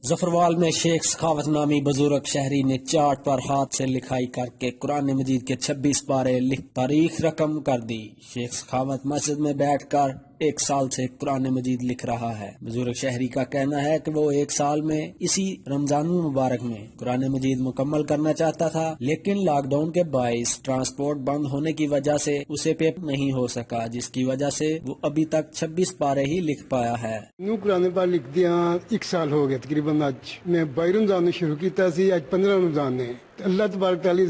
ظفروال میں شیخ سخاوت نامی بزرگ شہری نے چارٹ پر ہاتھ سے لکھائی کر کے قرآن مجید کے 26 پارے لکھ تاریخ رقم کر دی۔ شیخ سخاوت مسجد میں بیٹھ کر 1 سال سے قرآن مجید لکھ رہا ہے۔ بزرگ شہری کا کہنا ہے کہ وہ 1 سال میں اسی رمضان مبارک میں قرآن مجید مکمل کرنا چاہتا تھا، لیکن لاک ڈاؤن کے باعث ٹرانسپورٹ بند ہونے کی وجہ سے اسے پیپر نہیں ہو سکا، جس کی وجہ سے وہ ابھی تک 26 پارے ہی لکھ پایا ہے۔ قرآن پاک لکھ دیا 1 سال ہو گیا تقریباً۔ اج میں 22 رمضان شروع کیتا سی، اج 15 رمضان ہے۔ اللہ تبارک تعالی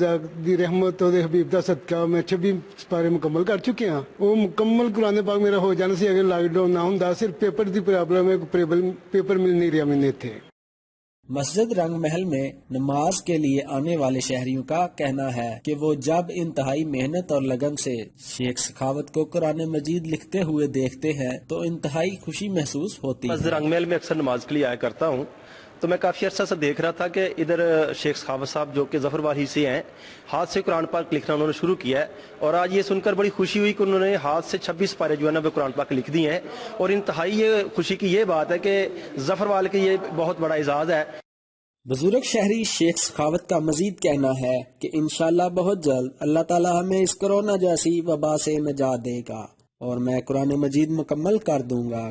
دی رحمت اور صدیق دا صدقہ میں 26 پارے مکمل کر چکے ہاں۔ وہ مکمل قرآن پاک میرا ہو جانا سی اگر لاک ڈاؤن نہ ہوندا۔ صرف پیپر دی پرابلم ہے، پیپر مل نہیں رہا میں تھے۔ مسجد رنگ محل میں نماز کے لیے آنے والے شہریوں کا کہنا ہے کہ وہ جب انتہائی محنت اور لگن سے شیخ سخاوت کو قرآن مجید لکھتے ہوئے دیکھتے ہیں تو انتہائی خوشی محسوس ہوتی ہے۔ مسجد رنگ محل میں اکثر نماز کے لیے آیا کرتا ہوں، تو میں کافی عرصہ سے دیکھ رہا تھا کہ ادھر شیخ سخاوت صاحب جو کہ ظفروال ہی سے ہیں، ہاتھ سے قرآن پاک لکھنا انہوں نے شروع کیا ہے، اور آج یہ سن کر بڑی خوشی ہوئی کہ انہوں نے ہاتھ سے 26 پارے جو ہے نا وہ قرآن پاک لکھ دیے ہیں، اور انتہائی یہ خوشی کی یہ بات ہے کہ ظفروال کے یہ بہت بڑا اعزاز ہے۔ بزرگ شہری شیخ سخاوت کا مزید کہنا ہے کہ انشاءاللہ بہت جلد اللہ تعالی ہمیں اس کرونا جیسی وبا سے نجات دے گا اور میں قرآن مجید مکمل کر دوں گا۔